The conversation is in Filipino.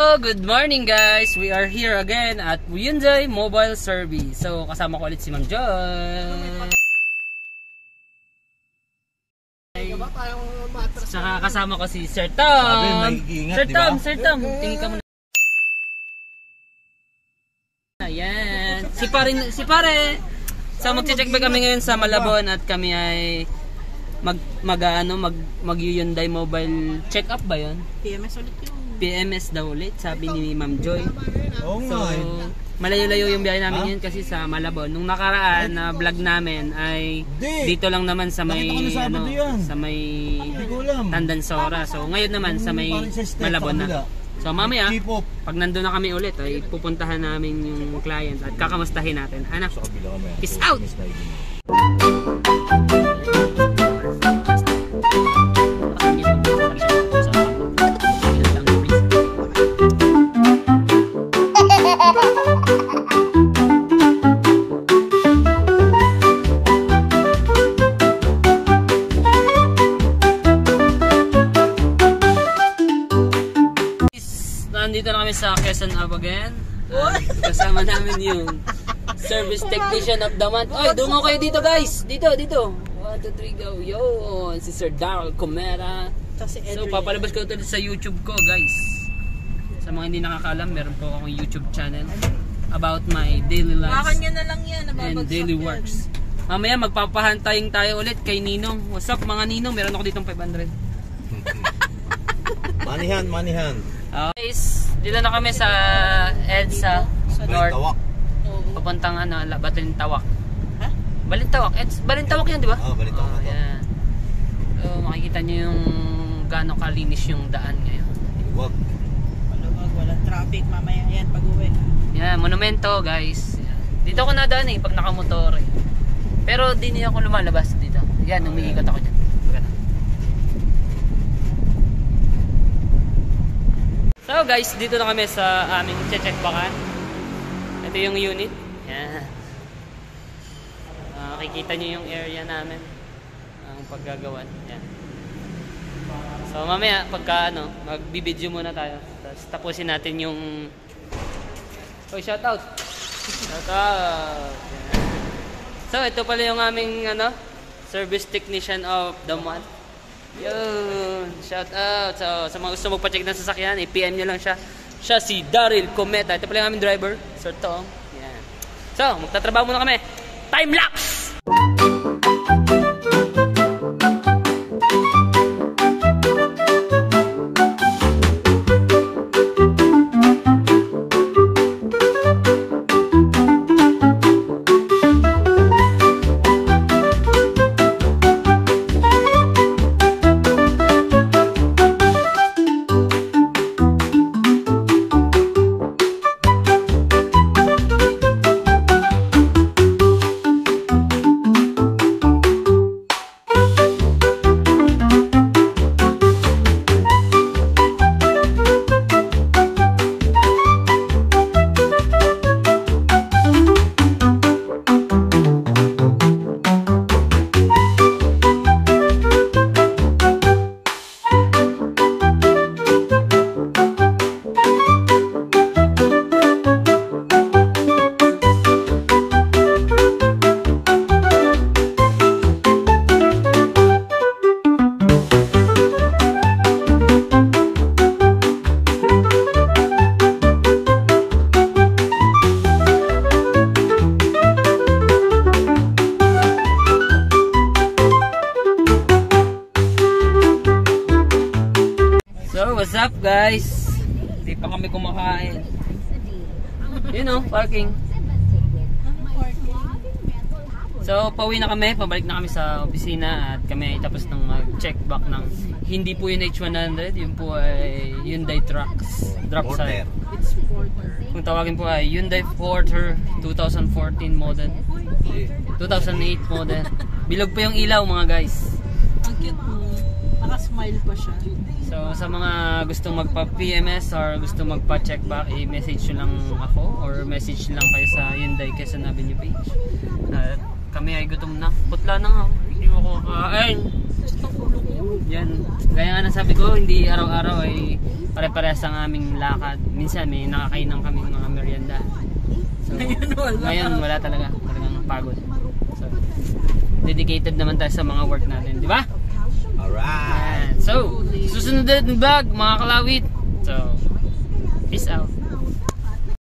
Hello, good morning guys. We are here again at Hyundai Mobile Service. So kasama ko ulit si Ma'am Joy. Saka kasama ko si Sir Tom. Sir Tom, tingin ka muna. Ayan, si pare. So magche-check ba kami ngayon sa Malabon at kami ay mag-Hyundai Mobile check-up ba yun? PMS ulit yun. PMS daw ulit, sabi ni Ma'am Joy. So, malayo-layo yung biyahe namin yun kasi sa Malabon. Nung nakaraan na vlog namin ay dito lang naman sa may Tandansora. So, ngayon naman sa may Malabon na. So, mamaya, pag nandun na kami ulit ay pupuntahan namin yung client at kakamustahin natin. Anak, peace out! Nandito na kami sa Quezon Hub again. Kasama namin yung service technician of the month. Oy, dungo kayo dito guys. Dito. 1, 2, 3, go. Yun, si Sir Daryl Comera. So, papalabas ko ito sa YouTube ko guys. Sa mga hindi nakakaalam, meron po akong YouTube channel about my daily lives Nyo na lang yan, and daily works. Mamaya magpapahantayin tayo ulit kay Ninong. What's up mga Ninong? Meron ako ditong 500. Manihan. Guys, dito na kami sa EDSA North. Papuntang Balintawak. Ha? Balintawak yan, di ba? Oo, Balintawak. Yan. So, makikita nyo yung gaano kalinis yung daan ngayon. Wag. Walang traffic mamaya yan pag-uwi. Yan, monumento guys. Dito ako nadaan pag nakamotor Pero di niya ako lumalabas dito. Yan, umiikot ako dyan. So guys, dito na kami sa aming check backan. Ito yung unit. Yan. Makikita nyo yung area namin. Ang paggagawan. Yan. So mamaya, pagka magbibideo muna tayo. Tapos tapusin natin yung... Oh, shoutout! Shoutout! Yan. So ito pala yung aming service technician of the month. Yun, shout out. So, sa mga gusto magpa-check ng sasakyan, i-PM nyo lang siya. Siya si Daryl Cometa. Ito pala yung aming driver, Sir Tom. Yan. So, magtatrabaho muna kami. Time lapse! So, what's up guys? Hindi pa kami kumakain. Parking. So, pauwi na kami. Pabalik na kami sa opisina at kami ay tapos ng mag-check back ng hindi po yung H100. Yun po ay Hyundai Trucks. Drop side. Kung tawagin po ay Hyundai Porter 2014 model. 2008 model. Bilog pa yung ilaw mga guys. Ang cute mo. Naka-smile pa siya. So sa mga gustong magpa-PMS or gustong magpa-check back, i-message nyo lang ako or message lang kayo sa Hyundai Quezon Avenue page. Kami ay gutom na. Putla na nga. Hindi mo ko kakain. Yan. Gaya nga nasabi ko, hindi araw-araw ay pare-parehas ang aming lakad. Minsan may nakakainan kami ng mga merienda. So, ngayon wala talaga. Talagang pagod. So, dedicated naman tayo sa mga work natin. Di ba? Alright. So, susunod ulit ng vlog, mga kalawit. So, peace out.